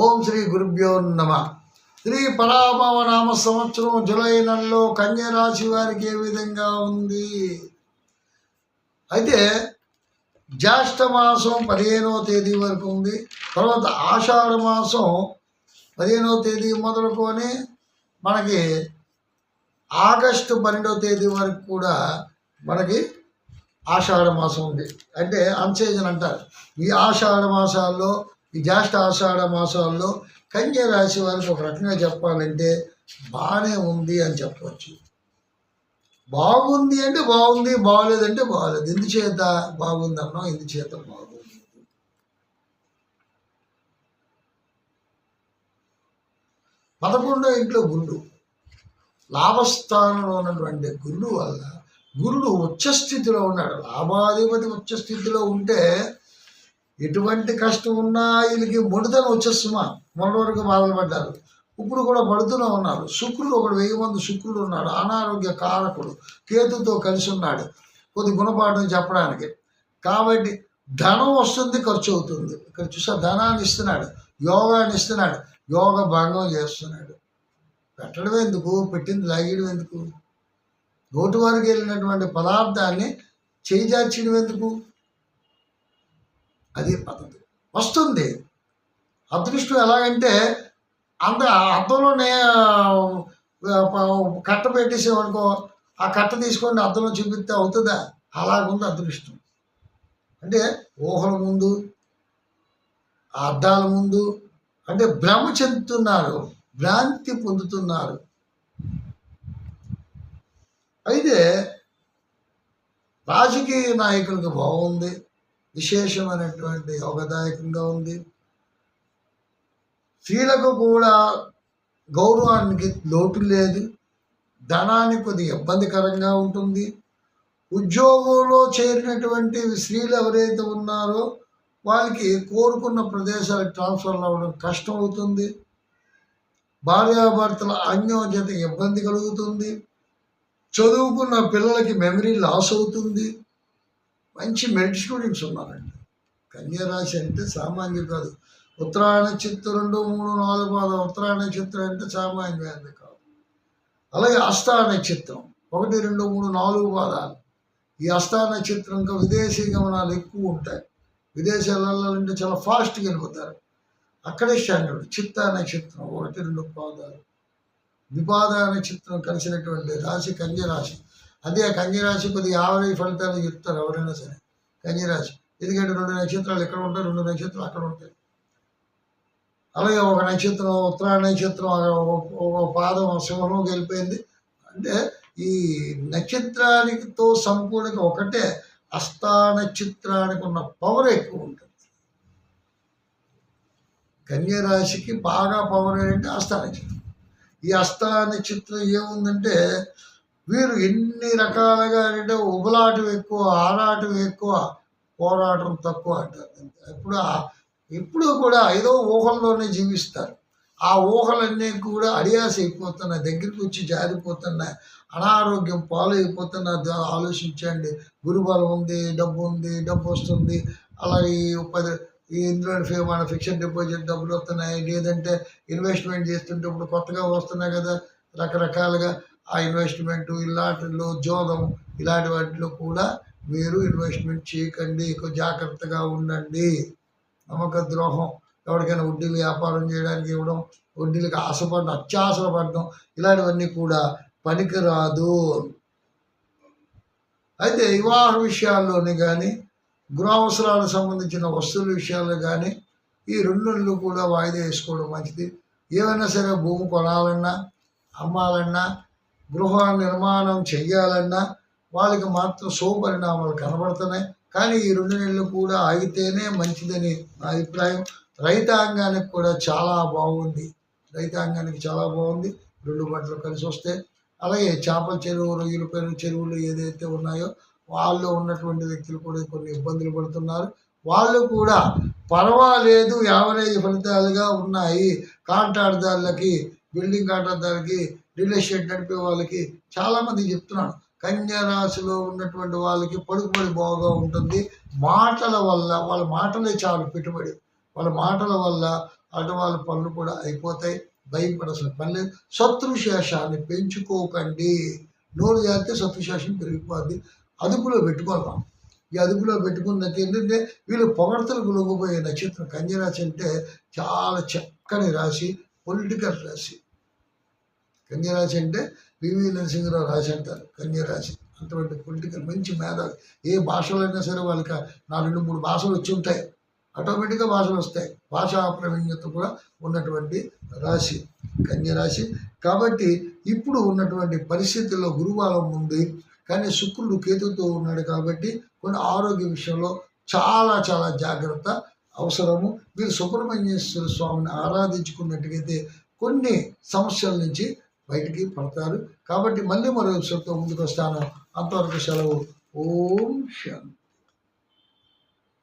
ఓం శ్రీ గురుభ్యో నమ. శ్రీ పరాభవ నామ సంవత్సరం జూలై నెలలో కన్య రాశి వారికి ఏ విధంగా ఉంది? అయితే జ్యేష్ఠ మాసం 15వ తేదీ వరకు ఉంది. తర్వాత ఆషాఢ మాసం 15వ తేదీ మొదలుకొని మనకి ఆగస్టు 12వ తేదీ వరకు కూడా మనకి ఆషాఢ మాసం ఉంది. అంటే అన్సీజన్ అంటారు. ఈ ఆషాఢ మాసాల్లో, ఈ జ్యేష్ఠ ఆషాఢ మాసాల్లో కన్య రాశి వారికి ఒక రకంగా చెప్పాలంటే బాగానే ఉంది అని చెప్పవచ్చు. బాగుంది అంటే బాగుంది, బాగోలేదంటే బాగోలేదు. ఎందుచేత బాగుంది అన్నాం, ఎందుచేత బాగుంది? పదకొండో ఇంట్లో గురుడు, లాభస్థానంలో ఉన్నటువంటి గురుడు వల్ల గురుడు ఉచ్చస్థితిలో ఉన్నాడు. లాభాధిపతి ఉచ్చస్థితిలో ఉంటే ఎటువంటి కష్టం ఉన్నా వీళ్ళకి ముడితనం వచ్చేస్తున్నా. మొన్నటి వరకు బాధలు పడ్డారు, ఇప్పుడు కూడా పడుతూనే ఉన్నారు. శుక్రుడు ఒకడు 1000 మంది శుక్రుడు ఉన్నాడు, అనారోగ్య కారకుడు, కేతుతో కలిసి ఉన్నాడు కొద్ది గుణపాఠం చెప్పడానికి. కాబట్టి ధనం వస్తుంది, ఖర్చు అవుతుంది. ఇక్కడ చూసా ధనాన్ని ఇస్తున్నాడు, యోగాన్ని ఇస్తున్నాడు, యోగ భంగం చేస్తున్నాడు. పెట్టడం ఎందుకు, పెట్టింది లాగేయడం ఎందుకు? నోటి వరకు వెళ్ళినటువంటి పదార్థాన్ని చేజార్చడం ఎందుకు? అదే పద్ధతి. వస్తుంది అదృష్టం. ఎలాగంటే అద్దంలోనే కట్ట పెట్టేసామనుకో, ఆ కట్ట తీసుకొని అద్దంలో చూపిస్తే అవుతుందా? అలాగుంది అదృష్టం. అంటే ఊహల ముందు, అద్దాల ముందు అంటే భ్రమ చెందుతున్నారు, భ్రాంతి పొందుతున్నారు. అయితే రాజకీయ నాయకులకు బాగుంది, విశేషమైనటువంటి యోగదాయకంగా ఉంది. స్త్రీలకు కూడా గౌరవానికి లోటు లేదు, ధనానికి కొద్దిగా ఇబ్బందికరంగా ఉంటుంది. ఉద్యోగంలో చేరినటువంటి స్త్రీలు ఎవరైతే ఉన్నారో వాళ్ళకి కోరుకున్న ప్రదేశాలకు ట్రాన్స్ఫర్ అవ్వడం కష్టం అవుతుంది. భార్యాభర్తల అన్యోన్యత ఇబ్బంది కలుగుతుంది. చదువుకున్న పిల్లలకి మెమరీ లాస్ అవుతుంది. మంచి మెరిట్ స్టూడెంట్స్ ఉన్నారండి. కన్యా రాశి అంటే సామాన్యం కాదు. ఉత్తరాయణ నక్షత్రం 2, 3, 4 పాదాలు ఉత్తరాయణ నక్షత్రం అంటే సామాన్యమైనది కాదు. అలాగే హస్త నక్షత్రం 1, 2, 3, 4 పాదాలు. ఈ హస్త నక్షత్రం ఇంకా విదేశీ గమనాలు ఎక్కువ ఉంటాయి. విదేశాలు వెళ్ళాలంటే చాలా ఫాస్ట్గా వెళ్ళిపోతారు. అక్కడే స్టాండర్డ్. చిత్త నక్షత్రం 1, 2 పాదాలు. విపాద నక్షత్రం కలిసినటువంటి రాశి కన్య రాశి. అదే కన్య రాశి కొద్దిగా యావరేజ్ ఫలితాలు చెప్తారు ఎవరైనా సరే కన్య రాశి. ఎందుకంటే 2 నక్షత్రాలు ఇక్కడ ఉంటాయి, 2 నక్షత్రాలు అక్కడ ఉంటాయి. అలాగే ఒక నక్షత్రం ఉత్తరాయణ నక్షత్రం ఒక పాదం సింహంలో వెళ్ళిపోయింది అంటే ఈ నక్షత్రానికితో సంపూర్ణంగా ఒకటే. హస్త నక్షత్రానికి ఉన్న పవర్ ఎక్కువ ఉంటుంది. కన్య రాశికి బాగా పవర్ ఏంటంటే హస్త నక్షత్రం. ఈ హస్త నక్షత్రం ఏముందంటే వీరు ఎన్ని రకాలుగా అంటే ఉబలాటం ఎక్కువ, ఆరాటం ఎక్కువ, పోరాటం తక్కువ అంటారు. ఎప్పుడు కూడా ఏదో ఊహల్లోనే జీవిస్తారు. ఆ ఊహలన్నీ కూడా అడియాస అయిపోతున్నాయి, దగ్గరికి వచ్చి జారిపోతున్నాయి, అనారోగ్యం పాలైపోతున్నారు. ఆలోచించండి. గురుబలం ఉంది, డబ్బు వస్తుంది. అలాగే ఇందులో మన ఫిక్స్డ్ డిపాజిట్ డబ్బులు వస్తున్నాయి, లేదంటే ఇన్వెస్ట్మెంట్ చేస్తుంటే ఇప్పుడు కొత్తగా వస్తున్నాయి కదా రకరకాలుగా. ఆ ఇన్వెస్ట్మెంట్ ఇలాంటిలో జోదం ఇలాంటి వాటిలో కూడా మీరు ఇన్వెస్ట్మెంట్ చేయకండి, ఎక్కువ జాగ్రత్తగా ఉండండి. నమ్మక ద్రోహం, ఎవరికైనా వడ్డీలు వ్యాపారం చేయడానికి ఇవ్వడం, వడ్డీలకు ఆశపడడం, అత్యాశలు పడడం ఇలాంటివన్నీ కూడా పనికిరాదు. అయితే వివాహ విషయాల్లోని కానీ, గృహ అవసరాలకు సంబంధించిన వస్తువుల విషయాల్లో కానీ ఈ 2 నెలలు కూడా వాయిదా వేసుకోవడం మంచిది. ఏమైనా సరే భూమి కొనాలన్నా, అమ్మాలన్నా, గృహ నిర్మాణం చెయ్యాలన్నా వాళ్ళకి మాత్రం శుభపరిణామాలు కనబడుతున్నాయి. కానీ ఈ 2 నెలలు కూడా ఆగితేనే మంచిదని నా అభిప్రాయం. రైతాంగానికి కూడా చాలా బాగుంది. 2 పంటలు కలిసి వస్తే. అలాగే చేపల చెరువు, రొయ్యల చెరువులు ఏదైతే ఉన్నాయో వాళ్ళు ఉన్నటువంటి వ్యక్తులు కూడా కొన్ని ఇబ్బందులు పడుతున్నారు. వాళ్ళు కూడా పర్వాలేదు, యావరేజ్ ఫలితాలుగా ఉన్నాయి. కాంట్రాక్టర్లకి, బిల్డింగ్ కాంట్రాక్టర్లకి, రియల్ ఎస్టేట్ నడిపే వాళ్ళకి చాలామంది చెప్తున్నాను. కన్యా రాశిలో ఉన్నటువంటి వాళ్ళకి పలుకుబడి బాగా ఉంటుంది. మాటల వల్ల, వాళ్ళ మాటలే చాలు పెట్టుబడి. వాళ్ళ మాటల వల్ల వాళ్ళ పనులు కూడా అయిపోతాయి. భయపడాల్సిన పని లేదు. శత్రుశేషాన్ని పెంచుకోకండి. నోరు జారితే శత్రుశేషం పెరిగిపోద్ది. అదుపులో పెట్టుకోవాలి మనం. ఈ అదుపులో పెట్టుకున్నది ఏంటంటే వీళ్ళు పొగడ్తలకు లొంగిపోయే నక్షత్రం కన్యరాశి అంటే చాలా చక్కని రాశి, పొలిటికల్ రాశి. కన్యరాశి అంటే పివి నరసింహరావు రాశి అంటారు కన్యరాశి. అటువంటి పొలిటికల్ మంచి మేధావి. ఏ భాషలో అయినా సరే వాళ్ళకి 2-3 భాషలు వచ్చి ఉంటాయి. ఆటోమేటిక్గా భాషలు వస్తాయి. భాషా ప్రావీణ్యత కూడా ఉన్నటువంటి రాశి కన్యరాశి. కాబట్టి ఇప్పుడు ఉన్నటువంటి పరిస్థితుల్లో గురువారం ఉంది, కానీ శుక్రుడు కేతుతో ఉన్నాడు కాబట్టి కొన్ని ఆరోగ్య విషయంలో చాలా చాలా జాగ్రత్త అవసరము. మీరు సుబ్రహ్మణ్యేశ్వర స్వామిని ఆరాధించుకున్నట్టుగైతే కొన్ని సమస్యల నుంచి బయటికి పడతారు. కాబట్టి మళ్ళీ మరో విషయంతో ముందుకు వస్తాను. అంతవరకు సెలవు. ఓం శాంతి.